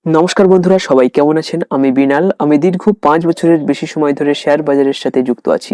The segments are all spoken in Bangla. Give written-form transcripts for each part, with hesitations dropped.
নমস্কার বন্ধুরা, সবাই কেমন আছেন? আমি বিনাল। আমি দীর্ঘ 5 বছরের বেশি সময় ধরে শেয়ার বাজারের সাথে যুক্ত আছি।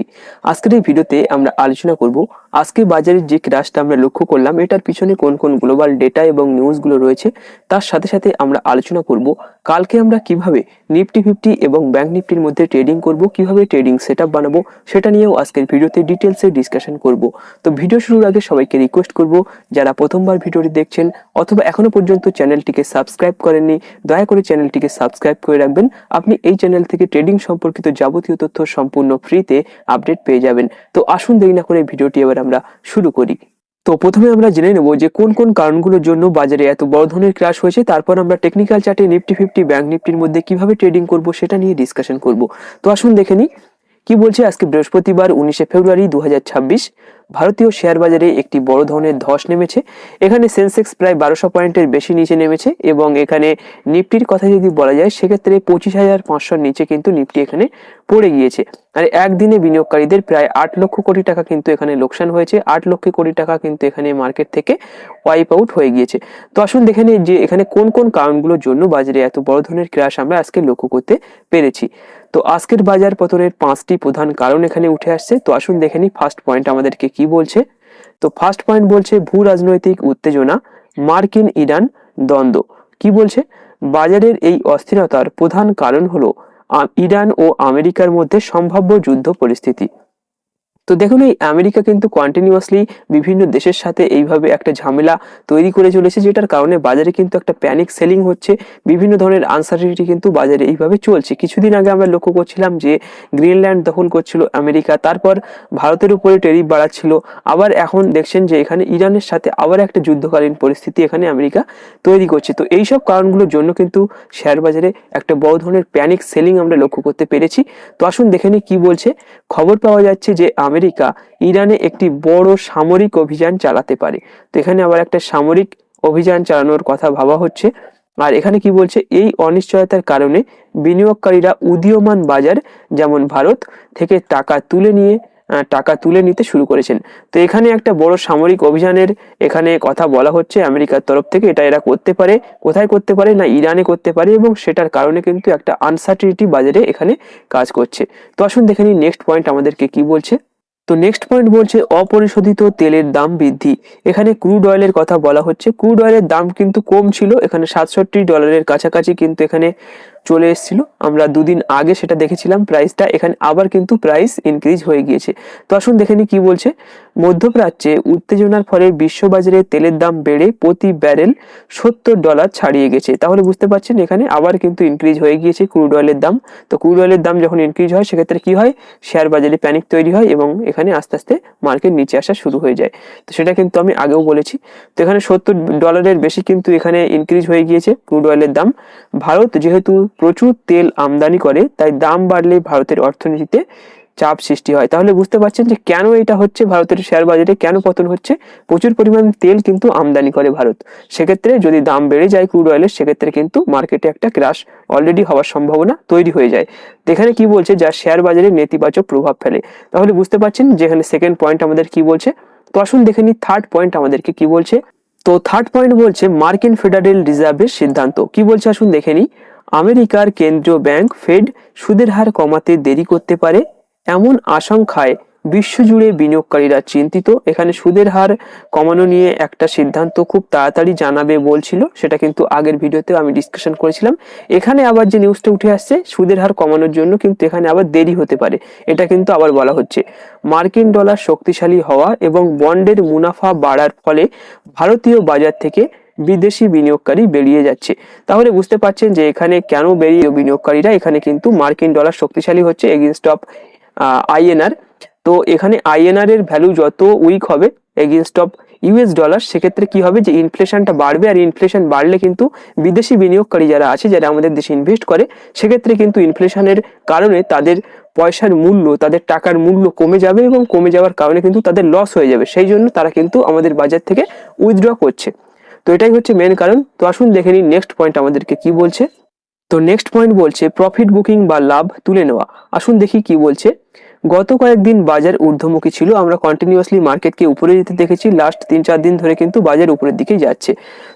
আজকের এই ভিডিওতে আমরা আলোচনা করব আজকে বাজারের যে ক্র্যাশটা আমরা লক্ষ্য করলাম এটার পিছনে কোন কোন গ্লোবাল ডেটা এবং নিউজগুলো রয়েছে। তার সাথে সাথে আমরা আলোচনা করব কালকে আমরা কিভাবে নিফটি 50 এবং ব্যাংক নিফটির মধ্যে ট্রেডিং করব, কিভাবে ট্রেডিং সেটআপ বানাবো সেটা নিয়েও আজকের ভিডিওতে ডিটেলসে ডিসকাশন করব। তো ভিডিও শুরুর আগে সবাইকে রিকোয়েস্ট করব, যারা প্রথমবার ভিডিওটি দেখছেন অথবা এখনো পর্যন্ত চ্যানেলটিকে সাবস্ক্রাইব করেননি, দয়া করে চ্যানেলটিকে সাবস্ক্রাইব করে রাখবেন। আপনি এই চ্যানেল থেকে ট্রেডিং সম্পর্কিত যাবতীয় তথ্য সম্পূর্ণ ফ্রিতে আপডেট পেয়ে যাবেন। তো আসুন দেরি না করে ভিডিওটি এবার আমরা শুরু করি। তো প্রথমে আমরা জেনে নেব যে কোন কোন কারণগুলোর জন্য বাজারে এত বড় ধরনের ক্র্যাশ হয়েছে, তারপর আমরা টেকনিক্যাল চার্টে নিফটি 50 ব্যাংক নিফটির মধ্যে কিভাবে ট্রেডিং করব সেটা নিয়ে ডিসকাশন করব। তো আসুন দেখে নিই কি বলছে। আজকে বৃহস্পতিবার 19শে ফেব্রুয়ারি 2026 ভারতীয় শেয়ার বাজারে একটি বড় ধরনের ধস নেমেছে। এখানে সেন্সেক্স প্রায় 1200 পয়েন্টের বেশি নিচে নেমেছে এবং এখানে নিফটির কথা যদি বলা যায় সেক্ষেত্রে 25,500 নিচে কিন্তু নিফটি এখানে পড়ে গিয়েছে। আর একদিনে বিনিয়োগকারীদের প্রায় 8 লক্ষ কোটি টাকা কিন্তু এখানে লোকসান হয়েছে। 8 লক্ষ কোটি টাকা কিন্তু এখানে মার্কেট থেকে ওয়াইপ আউট হয়ে গিয়েছে। তো আসুন দেখে নিই যে এখানে কোন কোন কারণগুলোর জন্য বাজারে এত বড় ধরনের ক্র্যাশ আমরা আজকে লক্ষ্য করতে পেরেছি। তো আজকের বাজার পতনের 5টি প্রধান কারণ এখানে উঠে আসছে। তো আসুন দেখে নিই ফার্স্ট পয়েন্ট আমাদেরকে কি বলছে। তো ফার্স্ট পয়েন্ট বলছে ভূ রাজনৈতিক উত্তেজনা, মার্কিন ইরান দ্বন্দ্ব। কি বলছে? বাজারের এই অস্থিরতার প্রধান কারণ হলো ইরান ও আমেরিকার মধ্যে সম্ভাব্য যুদ্ধ পরিস্থিতি। তো দেখুন, এই আমেরিকা কিন্তু কন্টিনিউয়াসলি বিভিন্ন দেশের সাথে এইভাবে একটা ঝামেলা তৈরি করে চলেছে, যেটার কারণে বাজারে কিন্তু একটা প্যানিক সেলিং হচ্ছে। বিভিন্ন ধরনের আনসার্টিনিটি কিন্তু বাজারে এইভাবে চলছে। কিছুদিন আগে আমরা লক্ষ্য করছিলাম যে গ্রিনল্যান্ড দখল করছিল আমেরিকা, তারপর ভারতের উপরে ট্যারিফ বাড়াচ্ছিল, আবার এখন দেখছেন যে এখানে ইরানের সাথে আবার একটা যুদ্ধকালীন পরিস্থিতি এখানে আমেরিকা তৈরি করছে। তো এইসব কারণগুলোর জন্য কিন্তু শেয়ার বাজারে একটা বড় ধরনের প্যানিক সেলিং আমরা লক্ষ্য করতে পেরেছি। তো আসুন দেখে নিই কি বলছে। খবর পাওয়া যাচ্ছে যে আমেরিকা ইরানে একটি বড় সামরিক অভিযান চালাতে পারে। তো এখানে আবার একটা সামরিক অভিযান চালানোর কথা ভাবা হচ্ছে। আর এখানে কি বলছে, এই অনিশ্চয়তার কারণে বিনিয়োগকারীরা উদীয়মান বাজার যেমন ভারত থেকে টাকা তুলে নিতে শুরু করেছেন। তো এখানে একটা বড় সামরিক অভিযানের এখানে কথা বলা হচ্ছে আমেরিকার তরফ থেকে। এটা এরা করতে পারে, কোথায় করতে পারে না ইরানে করতে পারে, এবং সেটার কারণে কিন্তু একটা আনসার্টিনিটি বাজারে এখানে কাজ করছে। তো আসুন দেখে নিই নেক্সট পয়েন্ট আমাদেরকে কি বলছে। তো নেক্সট পয়েন্ট বলছে অপরিশোধিত তেলের দাম বৃদ্ধি। এখানে ক্রুড অয়েলের কথা বলা হচ্ছে। ক্রুড অয়েলের দাম কিন্তু কম ছিল, এখানে $67 কাছাকাছি কিন্তু এখানে চলে এসেছিল। আমরা দুদিন আগে সেটা দেখেছিলাম প্রাইসটা, এখানে আবার কিন্তু প্রাইস ইনক্রিজ হয়ে গিয়েছে। তো আসুন দেখে নিই কি বলছে। মধ্যপ্রাচ্যে উত্তেজনার ফলে বিশ্ববাজারে তেলের দাম বেড়ে প্রতি ব্যারেল $70 ছাড়িয়ে গেছে। তাহলে বুঝতে পারছেন এখানে আবার কিন্তু ইনক্রিজ হয়ে গিয়েছে ক্রুড অয়েলের দাম। তো ক্রুড অয়েলের দাম যখন ইনক্রিজ হয় সেক্ষেত্রে কি হয়, শেয়ার বাজারে প্যানিক তৈরি হয় এবং এখানে আস্তে আস্তে মার্কেট নিচে আসা শুরু হয়ে যায়। তো সেটা কিন্তু আমি আগেও বলেছি। তো এখানে $70 বেশি কিন্তু এখানে ইনক্রিজ হয়ে গিয়েছে ক্রুড অয়েলের দাম। ভারত যেহেতু প্রচুর তেল আমদানি করে, তাই দাম বাড়লে ভারতের অর্থনীতিতে চাপ সৃষ্টি হয়। তাহলে বুঝতে পারছেন যে কেন এটা হচ্ছে, ভারতের শেয়ার বাজারে কেন পতন হচ্ছে। প্রচুর পরিমাণ তেল কিন্তু আমদানি করে ভারত, সেক্ষেত্রে যদি দাম বেড়ে যায় ক্রুড অয়েলের সেক্ষেত্রে কিন্তু মার্কেটে একটা ক্র্যাশ অলরেডি হওয়ার সম্ভাবনা তৈরি হয়ে যায়। তো এখানে কি বলছে, যা শেয়ার বাজারে নেতিবাচক প্রভাব ফেলে। তাহলে বুঝতে পারছেন যে এখানে সেকেন্ড পয়েন্ট আমাদের কি বলছে। তো আসুন দেখে নিই থার্ড পয়েন্ট আমাদেরকে কি বলছে। তো থার্ড পয়েন্ট বলছে মার্কিন ফেডারেল রিজার্ভের সিদ্ধান্ত। কি বলছে আসুন দেখে নিই। আমেরিকার কেন্দ্রীয় ব্যাংক ফেড সুদের হার কমাতে দেরি করতে পারে, এমন আশঙ্কায় বিশ্বজুড়ে বিনিয়োগকারীরা চিন্তিত। এখানে সুদের হার কমানো নিয়ে একটা সিদ্ধান্ত খুব তাড়াতাড়ি জানাবে বলছিল, সেটা কিন্তু আগের ভিডিওতে আমি ডিসকাশন করেছিলাম। এখানে আবার যে নিউজটা উঠে আসছে সুদের হার কমানোর জন্য কিন্তু এখানে আবার দেরি হতে পারে, এটা কিন্তু আবার বলা হচ্ছে। মার্কিন ডলার শক্তিশালী হওয়া এবং বন্ডের মুনাফা বাড়ার ফলে ভারতীয় বাজার থেকে বিদেশি বিনিয়োগকারী বেরিয়ে যাচ্ছে। তাহলে বুঝতে পারছেন যে এখানে কেন বেরিয়ে বিনিয়োগকারীরা, এখানে কিন্তু মার্কিন ডলার শক্তিশালী হচ্ছে এগেইনস্ট অফ আইএনআর। তো এখানে আইএনআর এর ভ্যালু যত উইক হবে এগেইনস্ট অফ ইউএস ডলার, সেক্ষেত্রে কি হবে যে ইনফ্লেশনটা বাড়বে, আর ইনফ্লেশন বাড়লে কিন্তু বিদেশি বিনিয়োগকারী যারা আছে, যারা আমাদের দেশে ইনভেস্ট করে, সেক্ষেত্রে কিন্তু ইনফ্লেশনের কারণে তাদের পয়সার মূল্য, তাদের টাকার মূল্য কমে যাবে এবং কমে যাওয়ার কারণে কিন্তু তাদের লস হয়ে যাবে। সেই জন্য তারা কিন্তু আমাদের বাজার থেকে উইথড্র করছে। তো এটাই হচ্ছে মেন কারণ। তো আসুন দেখে নিই নেক্সট পয়েন্ট আমাদেরকে কি বলছে। তো নেক্সট পয়েন্ট বলছে প্রফিট বুকিং বা লাভ তুলে নেওয়া। আসুন দেখি কি বলছে। গত কয়েকদিন বাজার ঊর্ধ্বমুখী ছিল, আমরা কন্টিনিউয়াসলি মার্কেটকে উপরে যেতে দেখেছি। লাস্ট 3-4 দিন ধরে কিন্তু বাজার উপরের দিকে যাচ্ছে।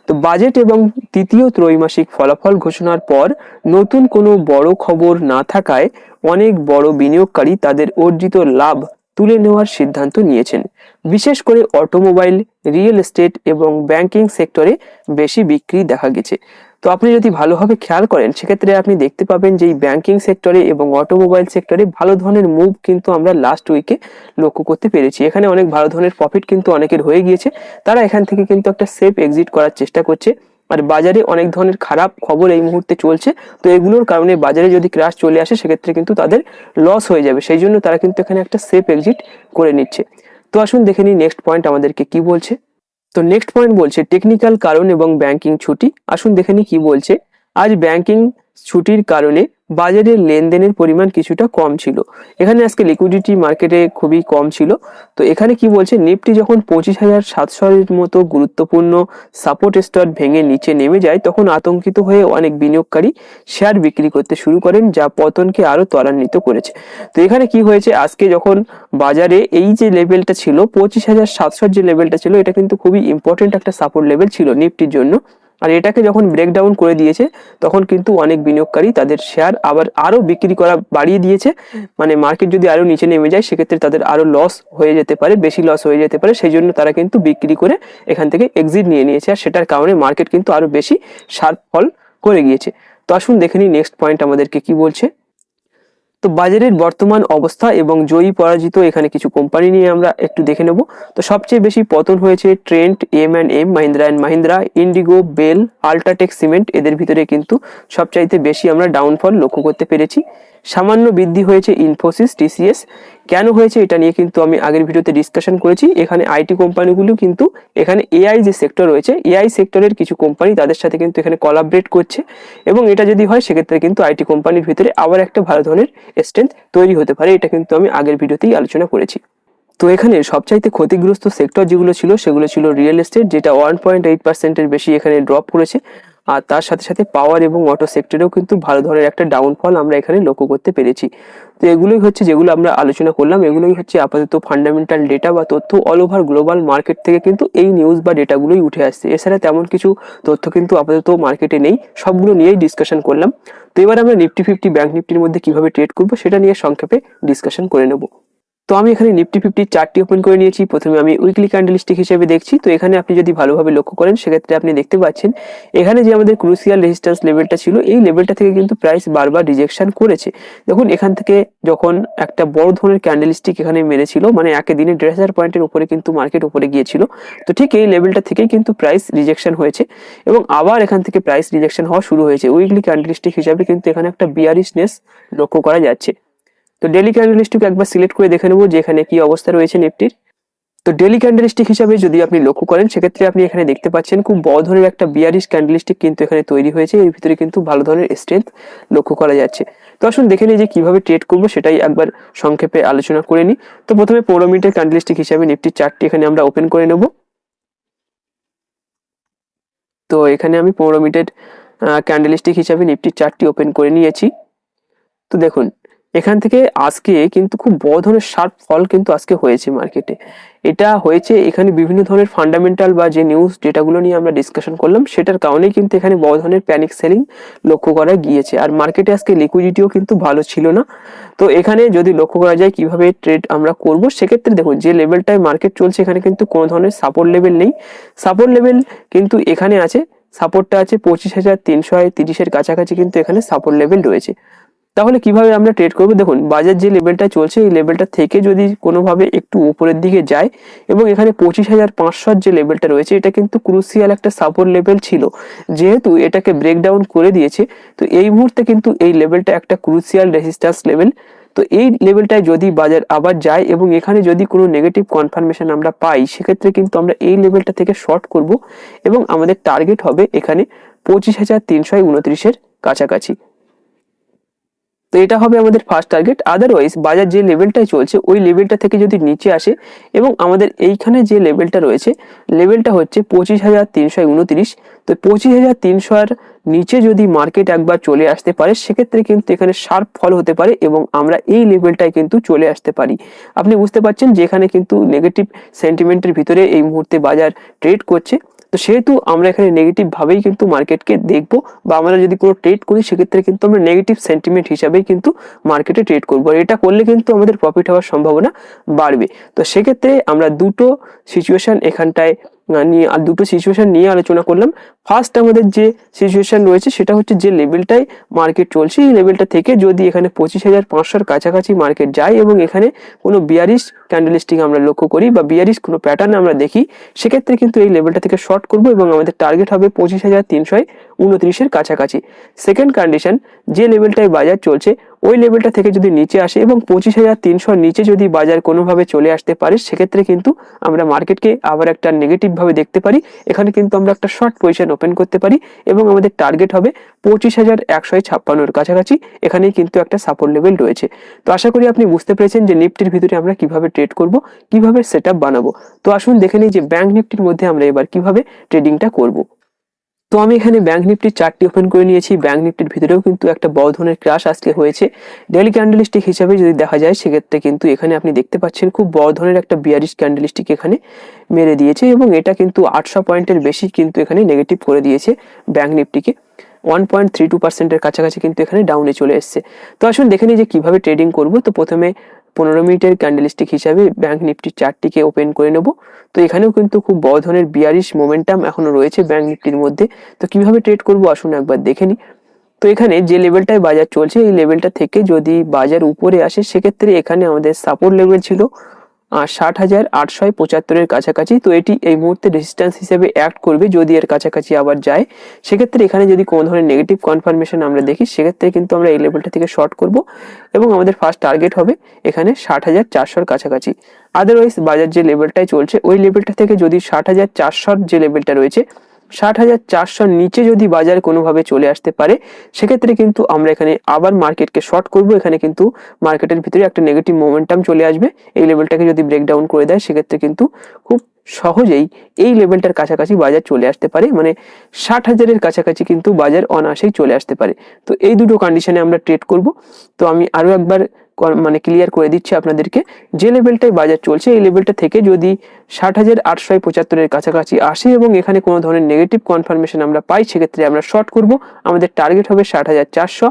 তো বাজেট এবং তৃতীয় ত্রৈমাসিক ফলাফল ঘোষণার পর নতুন কোনো বড় খবর না থাকায় অনেক বড় বিনিয়োগকারী তাদের অর্জিত লাভ তুলে নেওয়ার সিদ্ধান্ত নিয়েছেন। বিশেষ করে অটোমোবাইল, রিয়েল এস্টেট এবং ব্যাংকিং সেক্টরে বেশি বিক্রি দেখা গেছে। তো আপনি যদি ভালোভাবে খেয়াল করেন সেক্ষেত্রে আপনি দেখতে পাবেন যে এই ব্যাংকিং সেক্টরে এবং অটোমোবাইল সেক্টরে ভালো ধরনের মুভ কিন্তু আমরা লাস্ট উইকে লক্ষ্য করতে পেরেছি। এখানে অনেক ভালো ধরনের প্রফিট কিন্তু অনেকের হয়ে গিয়েছে। তারা এখান থেকে কিন্তু একটা সেফ এক্সিট করার চেষ্টা করছে। আর বাজারে অনেক ধরনের খারাপ খবর এই মুহূর্তে চলছে, তো এগুলোর কারণে বাজারে যদি ক্র্যাশ চলে আসে সেক্ষেত্রে কিন্তু তাদের লস হয়ে যাবে। সেই জন্য তারা কিন্তু এখানে একটা সেফ এক্সিট করে নিচ্ছে। তো আসুন দেখে নিই নেক্সট পয়েন্ট আমাদেরকে কি বলছে। তো নেক্সট পয়েন্ট বলছে টেকনিক্যাল কারণ এবং ব্যাংকিং ছুটি। আসুন দেখে নিই কি বলছে। আজ ব্যাংকিং ছুটির কারণে বাজারের লেনদেনের পরিমাণ কিছুটা কম ছিল। এখানে আজকে লিকুইডিটি মার্কেটে খুবই কম ছিল। তো এখানে কি বলছে, নিফটি যখন 25,700 এর মতো গুরুত্বপূর্ণ সাপোর্ট স্তর ভেঙে নিচে নেমে যায় তখন আতঙ্কিত হয়ে অনেক বিনিয়োগকারী শেয়ার বিক্রি করতে শুরু করেন, যা পতনকে আরো ত্বরান্বিত করেছে। তো এখানে কি হয়েছে, আজকে যখন বাজারে এই যে লেভেলটা ছিল 25,700 যে লেভেলটা ছিল, এটা কিন্তু খুবই ইম্পর্টেন্ট একটা সাপোর্ট লেভেল ছিল নিফটির জন্য। আর এটাকে যখন ব্রেকডাউন করে দিয়েছে তখন কিন্তু অনেক বিনিয়োগকারী তাদের শেয়ার আবার আরো বিক্রি করা বাড়িয়ে দিয়েছে। মানে মার্কেট যদি আরো নিচে নেমে যায় সেক্ষেত্রে তাদের আরো লস হয়ে যেতে পারে, বেশি লস হয়ে যেতে পারে। সেই জন্য তারা কিন্তু বিক্রি করে এখান থেকে এক্সিট নিয়ে নিয়েছে, আর সেটার কারণে মার্কেট কিন্তু আরো বেশি শার্প ফল করে গিয়েছে। তো আসুন দেখে নিই নেক্সট পয়েন্ট আমাদেরকে কি বলছে। তো বাজারের বর্তমান অবস্থা এবং জয়ী পরাজিত এখানে কিছু কোম্পানি নিয়ে আমরা একটু দেখে নেব। তো সবচেয়ে বেশি পতন হয়েছে Trent, M&M, Mahindra and Mahindra, IndiGo, BEL, UltraTech cement. এদের ভিতরে কিন্তু সবচাইতে বেশি আমরা ডাউনফল লক্ষ্য করতে পেরেছি। সামান্য বৃদ্ধি হয়েছে ইনফোসিস, TCS। কেন হয়েছে এটা নিয়ে কিন্তু আমি আগের ভিডিওতে ডিসকাশন করেছি। এখানে আইটি কোম্পানিগুলো কিন্তু এখানে এআই যে সেক্টর রয়েছে, এআই সেক্টরের কিছু কোম্পানি তাদের সাথে কিন্তু এখানে কোলাবরেট করছে, এবং এটা যদি হয় সেক্ষেত্রে কিন্তু আইটি কোম্পানির ভিতরে আবার একটা ভালো ধরনের স্ট্রেংথ তৈরি হতে পারে। এটা কিন্তু আমি আগের ভিডিওতেই আলোচনা করেছি। তো এখানে সবচাইতে ক্ষতিগ্রস্ত সেক্টর যেগুলো ছিল সেগুলো ছিল রিয়েল এস্টেট, যেটা 1.8%-এর বেশি এখানে ড্রপ করেছে। আর তার সাথে সাথে পাওয়ার এবং অটো সেক্টরেও কিন্তু ভালো ধরনের একটা ডাউনফল আমরা এখানে লক্ষ্য করতে পেরেছি। তো এগুলোই হচ্ছে যেগুলো আমরা আলোচনা করলাম, এগুলোই হচ্ছে আপাতত ফান্ডামেন্টাল ডেটা বা তথ্য। অল ওভার গ্লোবাল মার্কেট থেকে কিন্তু এই নিউজ বা ডেটাগুলোই উঠে আসছে। এছাড়া তেমন কিছু তথ্য কিন্তু আপাতত মার্কেটে নেই, সবগুলো নিয়েই ডিসকাশন করলাম। তো এবার আমরা নিফটি 50 ব্যাংক নিফটির মধ্যে কিভাবে ট্রেড করবো সেটা নিয়ে সংক্ষেপে ডিসকাশন করে নেব। তো আমি এখানে নিফটি 50 চার্টটি ওপেন করে নিয়েছি। প্রথমে আমি উইকলি ক্যান্ডেলস্টিক হিসেবে দেখছি। তো এখানে আপনি যদি ভালোভাবে লক্ষ্য করেন সেক্ষেত্রে আপনি দেখতে পাচ্ছেন এখানে যে আমাদের ক্রুশিয়াল রেজিস্ট্যান্স লেভেলটা ছিল, এই লেভেলটা থেকে কিন্তু প্রাইস বারবার রিজেকশন করেছে। দেখুন এখান থেকে যখন একটা বড় ধরনের ক্যান্ডেলস্টিক এখানে মেরেছিল, মানে একে দিনে 1,500 পয়েন্টের উপরে কিন্তু মার্কেট উপরে গিয়েছিল, তো ঠিক এই লেভেলটা থেকেই কিন্তু প্রাইস রিজেকশন হয়েছে এবং আবার এখান থেকে প্রাইস রিজেকশন হওয়া শুরু হয়েছে। উইকলি ক্যান্ডেলস্টিক হিসাবে কিন্তু এখানে একটা বিয়ারিশনেস লক্ষ্য করা যাচ্ছে। তো ডেইলি ক্যান্ডেলস্টিক একবার সিলেক্ট করে দেখে নেবো যে এখানে কি অবস্থা রয়েছে নিফটির। তো ডেইলি ক্যান্ডেলস্টিক হিসাবে যদি আপনি লক্ষ্য করেন সেক্ষেত্রে আপনি এখানে দেখতে পাচ্ছেন খুব বড় ধরনের একটা বিয়ারিশ ক্যান্ডেলস্টিক কিন্তু এখানে তৈরি হয়েছে। এর ভিতরে কিন্তু ভালো ধরনের স্ট্রেংথ লক্ষ্য করা যাচ্ছে। তো আসুন দেখে নিই যে কিভাবে ট্রেড করবো সেটাই একবার সংক্ষেপে আলোচনা করে নিই। তো প্রথমে 15 মিনিটের ক্যান্ডেলস্টিক হিসাবে নিফটির চার্টটি এখানে আমরা ওপেন করে নেব। তো এখানে আমি 15 মিনিটের ক্যান্ডেলস্টিক হিসাবে নিফটির চার্টটি ওপেন করে নিয়েছি। তো দেখুন এখান থেকে আজকে কিন্তু খুব বড় ধরনের শার্প ফল কিন্তু আজকে হয়েছে মার্কেটে। এটা হয়েছে এখানে বিভিন্ন ধরনের ফান্ডামেন্টাল বা যে নিউজ ডেটাগুলো নিয়ে আমরা ডিসকাশন করলাম সেটার কারণেই কিন্তু এখানে বড় ধরনের প্যানিক সেলিং লক্ষ্য করা গিয়েছে। আর মার্কেটে আজকে লিকুইডিটিও কিন্তু ভালো ছিল না। তো এখানে যদি লক্ষ্য করা যায় কিভাবে ট্রেড আমরা করব, সেক্ষেত্রে দেখুন যে লেভেলটায় মার্কেট চলছে এখানে কিন্তু কোনো ধরনের সাপোর্ট লেভেল নেই। সাপোর্ট লেভেল কিন্তু এখানে আছে, সাপোর্টটা আছে 25,330-এর কাছাকাছি কিন্তু এখানে সাপোর্ট লেভেল রয়েছে। তাহলে কিভাবে আমরা ট্রেড করবো, দেখুন বাজার যে লেভেলটা চলছে এই লেভেলটা থেকে যদি কোনোভাবে একটু উপরের দিকে যায় এবং এখানে 25,500 যে লেভেলটা রয়েছে এটা কিন্তু ক্রুশিয়াল একটা সাপোর্ট লেভেল ছিল, যেহেতু এটাকে ব্রেকডাউন করে দিয়েছে তো এই মুহূর্তে কিন্তু এই লেভেলটা একটা ক্রুশিয়াল রেজিস্ট্যান্স লেভেল। তো এই লেভেলটায় যদি বাজার আবার যায় এবং এখানে যদি কোনো নেগেটিভ কনফার্মেশন আমরা পাই সেক্ষেত্রে কিন্তু আমরা এই লেভেলটা থেকে শর্ট করব এবং আমাদের টার্গেট হবে এখানে 25,329-এর কাছাকাছি। তো এটা হবে আমাদের ফার্স্ট টার্গেট। আদারওয়াইজ বাজার যে লেভেলটায় চলছে ওই লেভেলটা থেকে যদি নিচে আসে এবং আমাদের এইখানে যে লেভেলটা রয়েছে, লেভেলটা হচ্ছে 25,329। তো 25,300 নিচে যদি মার্কেট একবার চলে আসতে পারে সেক্ষেত্রে কিন্তু এখানে শার্প ফল হতে পারে এবং আমরা এই লেভেলটায় কিন্তু চলে আসতে পারি। আপনি বুঝতে পারছেন যে এখানে কিন্তু নেগেটিভ সেন্টিমেন্টের ভিতরে এই মুহূর্তে বাজার ট্রেড করছে। তো সেহেতু আমরা এখানে নেগেটিভ ভাবেই কিন্তু মার্কেটকে দেখবো, বা আমরা যদি কোনো ট্রেড করি সেক্ষেত্রে কিন্তু আমরা নেগেটিভ সেন্টিমেন্ট হিসাবেই কিন্তু মার্কেটে ট্রেড করবো। আর এটা করলে কিন্তু আমাদের প্রফিট হওয়ার সম্ভাবনা বাড়বে। তো সেক্ষেত্রে আমরা দুটো সিচুয়েশন এখানটায় নিয়ে আলোচনা করলাম। ফার্স্ট আমাদের যে সিচুয়েশন রয়েছে সেটা হচ্ছে যে লেভেলটাই মার্কেট চলছে এই লেভেলটা থেকে যদি এখানে 25,500 কাছাকাছি মার্কেট যায় এবং এখানে কোনো বিয়ারিশ ক্যান্ডেলস্টিক আমরা লক্ষ্য করি বা বিয়ারিশ কোনো প্যাটার্ন আমরা দেখি, সেক্ষেত্রে কিন্তু এই লেভেলটা থেকে শর্ট করব এবং আমাদের টার্গেট হবে 25,329 কাছাকাছি। সেকেন্ড কন্ডিশন, যে লেভেলটায় বাজার চলছে ওই লেভেলটা থেকে যদি নিচে আসে এবং 25,300 নিচে যদি বাজার কোনোভাবে চলে আসতে পারে সেক্ষেত্রে কিন্তু আমরা মার্কেটকে আবার একটা নেগেটিভ ভাবে দেখতে পারি। এখানে কিন্তু আমরা একটা শর্ট পজিশন ওপেন করতে পারি এবং আমাদের টার্গেট হবে 25,156 কাছাকাছি। এখানেই কিন্তু একটা সাপোর্ট লেভেল রয়েছে। তো আশা করি আপনি বুঝতে পেরেছেন যে নিফটির ভিতরে আমরা কিভাবে ট্রেড করব, কিভাবে সেটআপ বানাবো। তো আসুন দেখে নিই যে ব্যাংক নিফটির মধ্যে আমরা এবার কিভাবে ট্রেডিংটা করব। তো আমি এখানে ব্যাংক নিফটির চার্টটি ওপেন করে নিয়েছি। ব্যাংক নিফটির ভিতরেও কিন্তু একটা বড় ধরনের ক্র্যাশ আজকে হয়েছে। ডেইলি ক্যান্ডেলস্টিক হিসেবে যদি দেখা যায় সেক্ষেত্রে কিন্তু এখানে আপনি দেখতে পাচ্ছেন খুব বড় ধরনের একটা বিয়ারিশ ক্যান্ডেলস্টিক এখানে মেরে দিয়েছে এবং এটা কিন্তু 800 পয়েন্টের বেশি কিন্তু এখানে নেগেটিভ করে দিয়েছে ব্যাংক নিফটিকে। 1.32% কাছাকাছি কিন্তু এখানে ডাউনে চলে এসছে। তো আসুন দেখে নিই যে কিভাবে ট্রেডিং করব। তো প্রথমে 15 মিনিটের ক্যান্ডেলস্টিক হিসাবে ব্যাংক নিফটির চার্টটিকে ওপেন করে নেব। তো এখানেও কিন্তু খুব বড় ধরনের বিয়ারিশ মোমেন্টাম এখনো রয়েছে ব্যাংক নিফটির মধ্যে। তো কিভাবে ট্রেড করব আসুন একবার দেখে নিই। তো এখানে যে লেভেলটায় বাজার চলছে এই লেভেলটা থেকে যদি বাজার উপরে আসে সেক্ষেত্রে এখানে আমাদের সাপোর্ট লেভেল ছিল 60,875 কাছাকাছি। তো এটি এই মুহূর্তে রেজিস্ট্যান্স হিসেবে অ্যাক্ট করবে যদি এর কাছাকাছি আবার যায়। সেক্ষেত্রে এখানে যদি কোনো ধরনের নেগেটিভ কনফার্মেশন আমরা দেখি সেক্ষেত্রে কিন্তু আমরা এই লেভেলটা থেকে শর্ট করব এবং আমাদের ফার্স্ট টার্গেট হবে এখানে 60,400 কাছাকাছি। আদারওয়াইজ বাজার যে লেভেলটায় চলছে ওই লেভেলটা থেকে যদি 60,400 যে লেভেলটা রয়েছে 60,400 নিচে যদি বাজার কোনোভাবে চলে আসতে পারে সেক্ষেত্রে কিন্তু আমরা এখানে আবার মার্কেটকে শর্ট করব। এখানে কিন্তু মার্কেটের ভিতরে একটা নেগেটিভ মোমেন্টাম চলে আসবে। এই লেভেলটাকে যদি ব্রেকডাউন করে দেয় সেক্ষেত্রে কিন্তু খুব সহজেই এই লেভেলটার কাছাকাছি বাজার চলে আসতে পারে, মানে 60,000-এর কাছাকাছি কিন্তু বাজার অনায়াসেই চলে আসতে পারে। তো এই দুটো কন্ডিশনে আমরা ট্রেড করব। তো আমি আরো একবার ক্লিয়ার করে দিচ্ছি আপনাদেরকে, যে লেভেলটায় বাজার চলছে এই লেভেলটা থেকে যদি 60,875-এর কাছাকাছি আসে এবং এখানে কোনো ধরনের নেগেটিভ কনফার্মেশন আমরা পাই সেক্ষেত্রে আমরা শর্ট করব। আমাদের টার্গেট হবে 60,400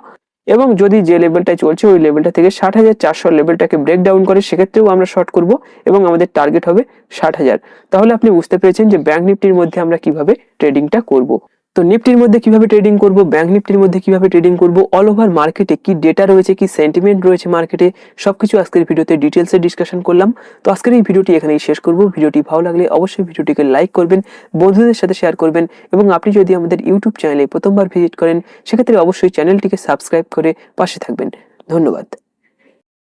এবং যদি যে লেভেলটায় চলছে ওই লেভেলটা থেকে 60,400 লেভেলটাকে ব্রেকডাউন করে সেক্ষেত্রেও আমরা শর্ট করব এবং আমাদের টার্গেট হবে 60,000। তাহলে আপনি বুঝতে পেরেছেন যে ব্যাংক নিফটির মধ্যে আমরা কিভাবে ট্রেডিংটা করব। তো নিফটির মধ্যে কিভাবে ট্রেডিং করব, ব্যাংক নিফটির মধ্যে কিভাবে ট্রেডিং করব, অল ওভার মার্কেটে কি ডেটা রয়েছে, কি সেন্টিমেন্ট রয়েছে মার্কেটে, সবকিছু আজকের ভিডিওতে ডিটেলসে ডিসকাশন করলাম। তো আজকের এই ভিডিওটি এখানেই শেষ করব। ভিডিওটি ভালো লাগলে অবশ্যই ভিডিওটিকে লাইক করবেন, বন্ধুদের সাথে শেয়ার করবেন এবং আপনি যদি আমাদের ইউটিউব চ্যানেলে প্রথমবার ভিজিট করেন সেক্ষেত্রে অবশ্যই চ্যানেলটিকে সাবস্ক্রাইব করে পাশে থাকবেন। ধন্যবাদ।